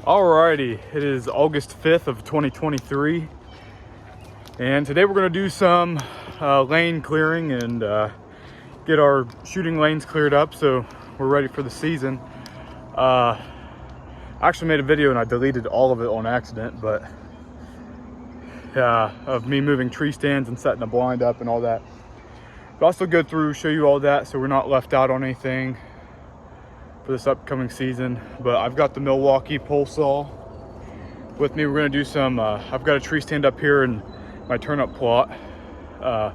Alrighty, it is August 5th of 2023, and today we're going to do some lane clearing and get our shooting lanes cleared up so we're ready for the season. I actually made a video and I deleted all of it on accident, but of me moving tree stands and setting a blind up and all that. But I'll still go through, show you all that so we're not left out on anything for this upcoming season. But I've got the Milwaukee pole saw with me. We're gonna do some, I've got a tree stand up here in my turnip plot. Yeah,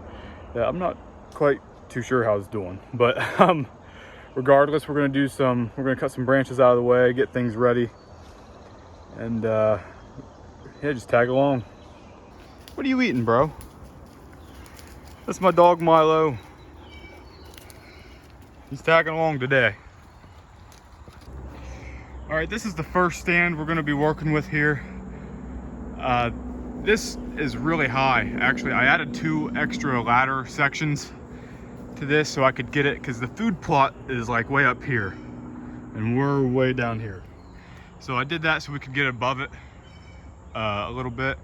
I'm not quite too sure how it's doing, but regardless, we're gonna cut some branches out of the way, get things ready, and yeah, just tag along. What are you eating, bro? That's my dog Milo. He's tagging along today. All right, this is the first stand we're gonna be working with here. This is really high. Actually, I added 2 extra ladder sections to this so I could get it, because the food plot is like way up here and we're way down here. So I did that so we could get above it a little bit,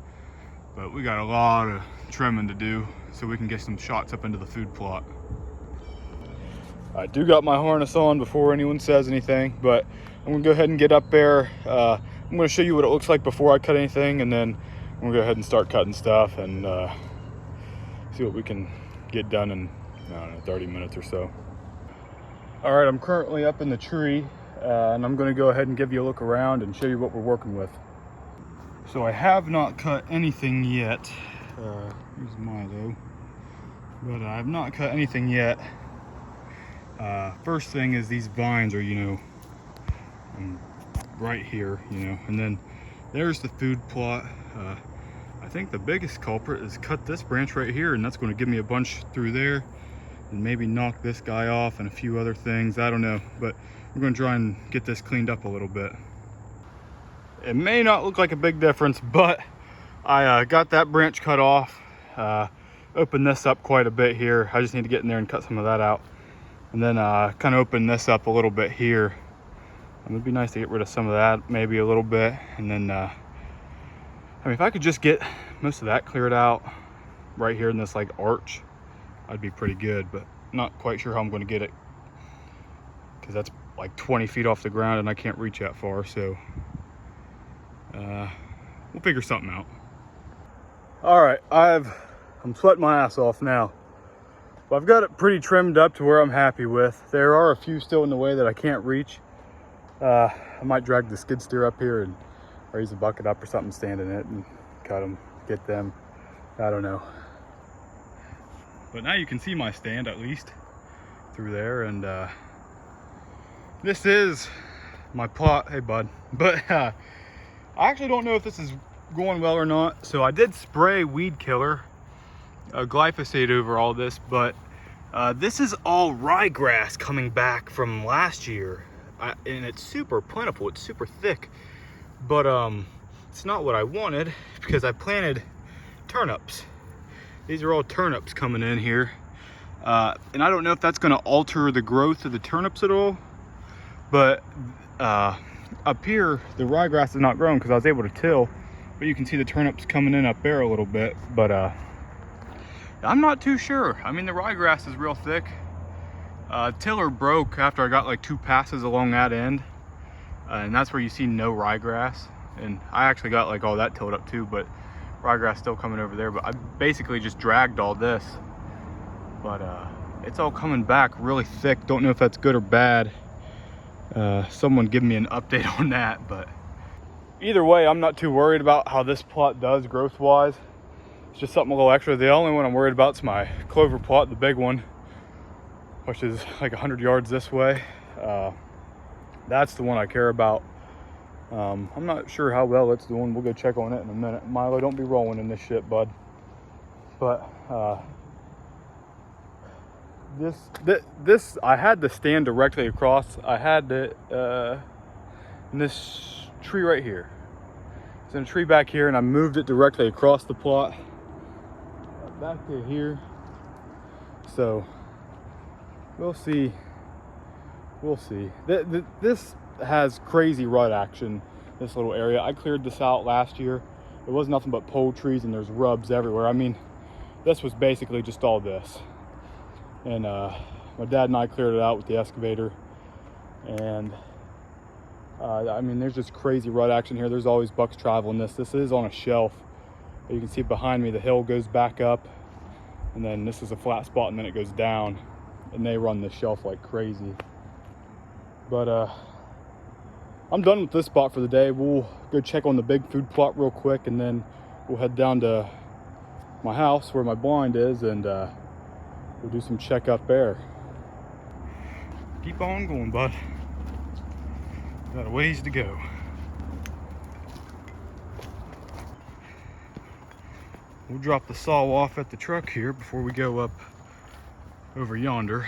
but we got a lot of trimming to do so we can get some shots up into the food plot. I do got my harness on before anyone says anything, but I'm gonna go ahead and get up there. I'm gonna show you what it looks like before I cut anything, and then I'm gonna go ahead and start cutting stuff and see what we can get done in, I don't know, 30 minutes or so. All right, I'm currently up in the tree, and I'm gonna go ahead and give you a look around and show you what we're working with. So I have not cut anything yet. Here's Milo, but I have not cut anything yet. First thing is these vines are, right here, and then there's the food plot. I think the biggest culprit is cut this branch right here, and that's going to give me a bunch through there and maybe knock this guy off and a few other things. I don't know, but we're going to try and get this cleaned up a little bit. It may not look like a big difference, but I got that branch cut off. Opened this up quite a bit here. I just need to get in there and cut some of that out, and then kind of open this up a little bit here. It would be nice to get rid of some of that, maybe a little bit, and then I mean, if I could just get most of that cleared out right here in this like arch, I'd be pretty good, but not quite sure how I'm going to get it, because that's like 20 feet off the ground and I can't reach that far. So we'll figure something out. All right, I'm sweating my ass off now. Well, I've got it pretty trimmed up to where I'm happy with. There are a few still in the way that I can't reach. I might drag the skid steer up here and raise a bucket up or something, stand in it and cut them, get them. I don't know. But now you can see my stand at least through there, and this is my plot. Hey bud. But I actually don't know if this is going well or not. So I did spray weed killer, glyphosate over all this, but this is all ryegrass coming back from last year. And it's super plentiful, it's super thick, but it's not what I wanted, because I planted turnips. These are all turnips coming in here, and I don't know if that's going to alter the growth of the turnips at all, but up here the ryegrass is not growing because I was able to till, but you can see the turnips coming in up there a little bit, but I'm not too sure. I mean, the ryegrass is real thick. Tiller broke after I got like 2 passes along that end, and that's where you see no ryegrass. And I actually got like all that tilled up too, but ryegrass still coming over there. But I basically just dragged all this, but it's all coming back really thick. Don't know if that's good or bad. Someone give me an update on that, but either way, I'm not too worried about how this plot does growth wise. It's just something a little extra. The only one I'm worried about is my clover plot, the big one, which is like 100 yards this way. That's the one I care about. I'm not sure how well it's doing. We'll go check on it in a minute. Milo, don't be rolling in this shit, bud. But this I had the stand directly across. I had it in this tree right here. It's in a tree back here, and I moved it directly across the plot back to here. So we'll see. This has crazy rut action this little area. I cleared this out last year. It was nothing but pole trees and there's rubs everywhere. I mean, this was basically just all this. And my dad and I cleared it out with the excavator. And I mean, there's just crazy rut action here. There's always bucks traveling this. This is on a shelf. You can see behind me, the hill goes back up. And then this is a flat spot and then it goes down. And they run this shelf like crazy. But I'm done with this spot for the day. We'll go check on the big food plot real quick, and then we'll head down to my house where my blind is, and we'll do some checkup there. Keep on going, bud. Got a ways to go. We'll drop the saw off at the truck here before we go up over yonder.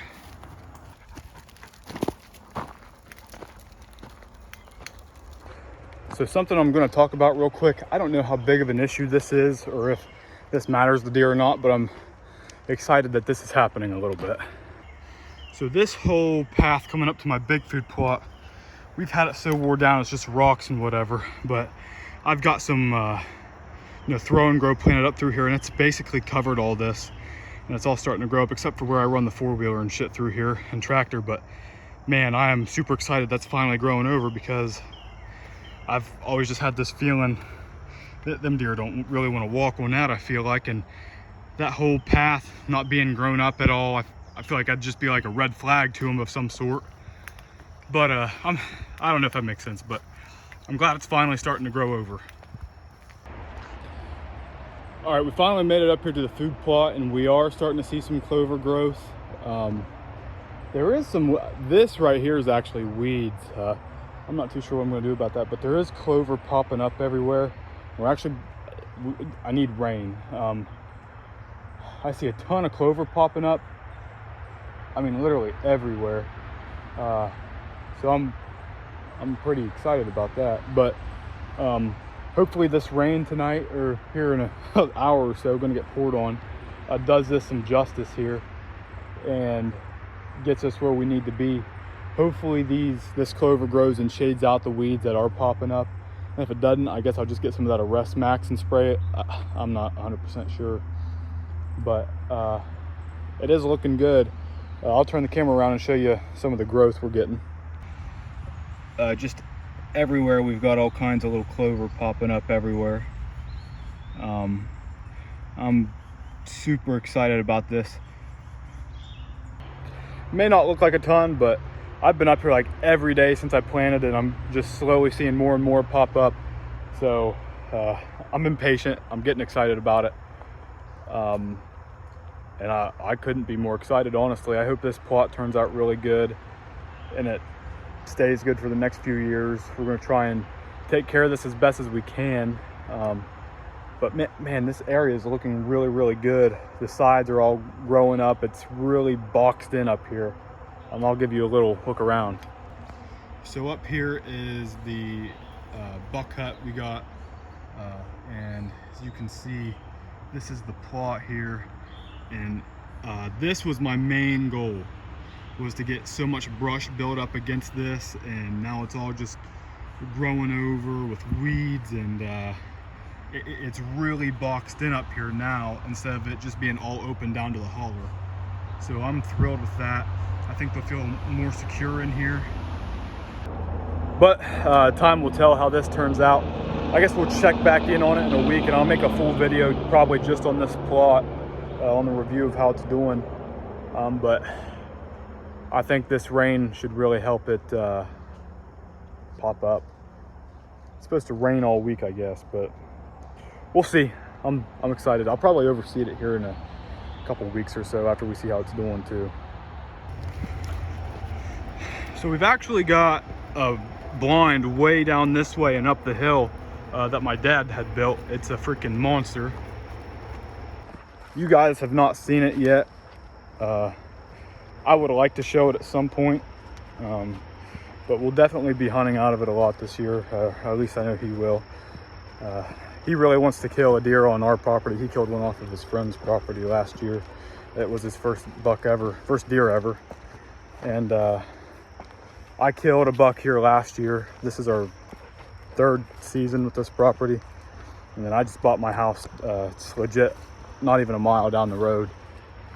So something I'm going to talk about real quick. I don't know how big of an issue this is or if this matters to the deer or not, but I'm excited that this is happening a little bit. So this whole path coming up to my big food plot, we've had it so wore down, it's just rocks and whatever, but I've got some throw and grow planted up through here, and it's basically covered all this, and it's all starting to grow up except for where I run the four-wheeler and shit through here and tractor. But man, I am super excited that's finally growing over, because I've always just had this feeling that them deer don't really want to walk on that, I feel like. And that whole path not being grown up at all, I feel like I'd just be like a red flag to them of some sort. But I don't know if that makes sense, but I'm glad it's finally starting to grow over. All right, we finally made it up here to the food plot, and we are starting to see some clover growth. There is some, this right here is actually weeds. I'm not too sure what I'm going to do about that, but there is clover popping up everywhere. I need rain. I see a ton of clover popping up. I mean, literally everywhere. So I'm pretty excited about that. But hopefully this rain tonight, or here in an hour or so, going to get poured on, does this some justice here and gets us where we need to be. Hopefully this clover grows and shades out the weeds that are popping up. And if it doesn't, I guess I'll just get some of that Arrest Max and spray it. I'm not 100% sure, but it is looking good. I'll turn the camera around and show you some of the growth we're getting. Just everywhere we've got all kinds of little clover popping up everywhere. I'm super excited about this. May not look like a ton, but I've been up here like every day since I planted, and I'm just slowly seeing more and more pop up. So I'm impatient. I'm getting excited about it. And I couldn't be more excited, honestly. I hope this plot turns out really good and it stays good for the next few years. We're going to try and take care of this as best as we can. But man, this area is looking really, really good. The sides are all growing up. It's really boxed in up here. I'll give you a little look around. So up here is the buck hut we got, and as you can see, this is the plot here. And this was my main goal, was to get so much brush built up against this, and now it's all just growing over with weeds, and it's really boxed in up here now instead of it just being all open down to the holler. So I'm thrilled with that. I think they'll feel more secure in here. But time will tell how this turns out. I guess we'll check back in on it in a week, and I'll make a full video probably just on this plot, on the review of how it's doing. But I think this rain should really help it pop up. It's supposed to rain all week, I guess, but we'll see. I'm excited. I'll probably oversee it here in a couple weeks or so after we see how it's doing too. So we've actually got a blind way down this way and up the hill that my dad had built. It's a freaking monster. You guys have not seen it yet. I would like to show it at some point, but we'll definitely be hunting out of it a lot this year. At least I know he will. He really wants to kill a deer on our property. He killed one off of his friend's property last year. It was his first deer ever. And I killed a buck here last year. This is our third season with this property. And then I just bought my house, it's legit not even a mile down the road,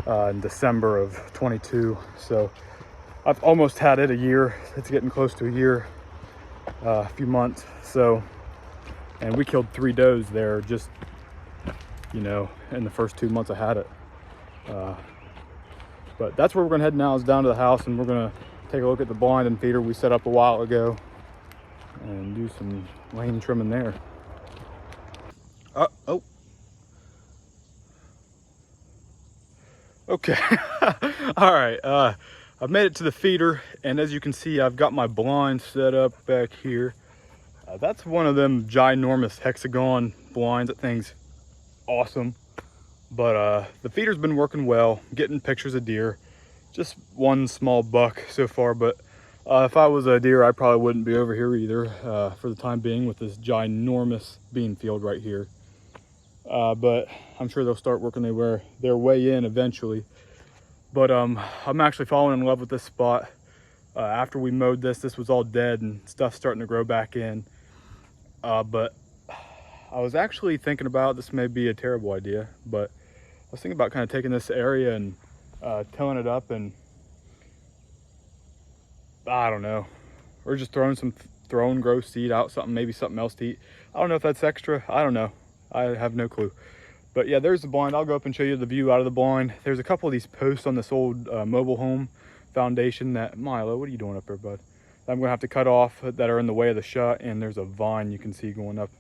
in December of 22. So I've almost had it a year. It's getting close to a year, a few months. So, and we killed 3 does there just, you know, in the first 2 months I had it. But that's where we're gonna head now, is down to the house, and we're gonna take a look at the blind and feeder we set up a while ago and do some lane trimming there. Oh. Okay. All right. I've made it to the feeder, and as you can see, I've got my blind set up back here. That's one of them ginormous hexagon blinds. That thing's awesome. But the feeder's been working well, getting pictures of deer. Just one small buck so far, but if I was a deer, I probably wouldn't be over here either for the time being with this ginormous bean field right here. But I'm sure they'll start working their way in eventually. But I'm actually falling in love with this spot. After we mowed this was all dead and stuff starting to grow back in. But I was actually thinking about, this may be a terrible idea, but I was thinking about kind of taking this area and tilling it up, and I don't know, or just throwing grow seed out, maybe something else to eat. I don't know if that's extra. I don't know. I have no clue. But yeah, there's the blind. I'll go up and show you the view out of the blind. There's a couple of these posts on this old mobile home foundation that, Milo, what are you doing up there, bud? I'm gonna have to cut off that are in the way of the shot, and there's a vine you can see going up.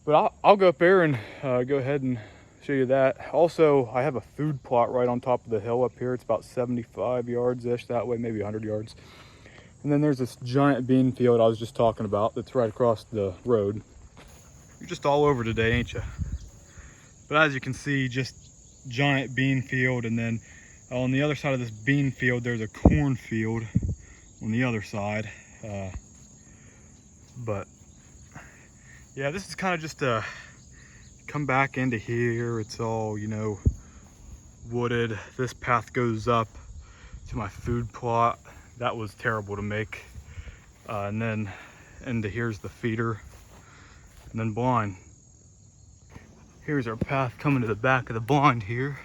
But I'll go up there and go ahead and show you that. Also, I have a food plot right on top of the hill up here. It's about 75 yards-ish that way, maybe 100 yards. And then there's this giant bean field I was just talking about that's right across the road. You're just all over today, ain't you? But as you can see, just giant bean field, and then on the other side of this bean field, there's a corn field on the other side. But yeah, this is kind of just a come back into here. It's all, you know, wooded. This path goes up to my food plot. That was terrible to make. And then into here's the feeder, and then blind. Here's our path coming to the back of the blind here.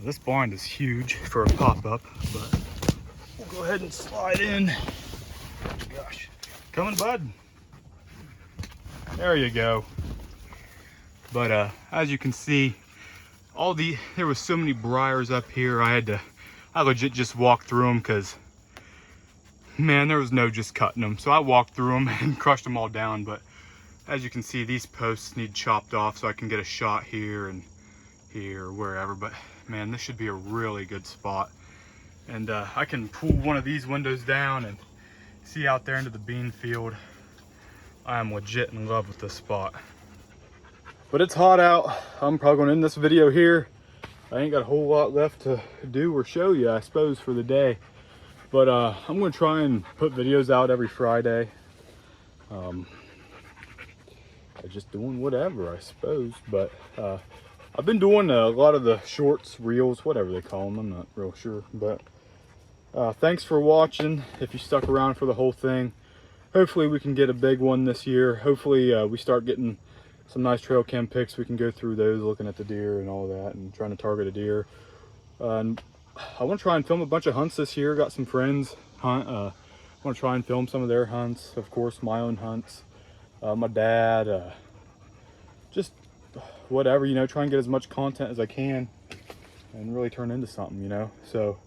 This blind is huge for a pop-up, but we'll go ahead and slide in. Gosh, coming, bud. There you go. But as you can see, there was so many briars up here. I legit just walked through them because, man, there was no just cutting them. So I walked through them and crushed them all down. But as you can see, these posts need chopped off so I can get a shot here and here or wherever. But man, this should be a really good spot. And I can pull one of these windows down and see out there into the bean field. I am legit in love with this spot. But it's hot out. I'm probably gonna end this video here. I ain't got a whole lot left to do or show you, I suppose, for the day. But I'm gonna try and put videos out every Friday. Just doing whatever, I suppose. But I've been doing a lot of the shorts, reels, whatever they call them. I'm not real sure. But thanks for watching. If you stuck around for the whole thing, hopefully we can get a big one this year. Hopefully we start getting some nice trail cam pics. We can go through those, looking at the deer and all that, and trying to target a deer. And I want to try and film a bunch of hunts this year. Got some friends hunt. I want to try and film some of their hunts. Of course, my own hunts. My dad. Just whatever, you know, try and get as much content as I can and really turn into something, you know. So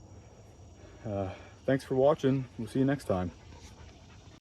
thanks for watching. We'll see you next time.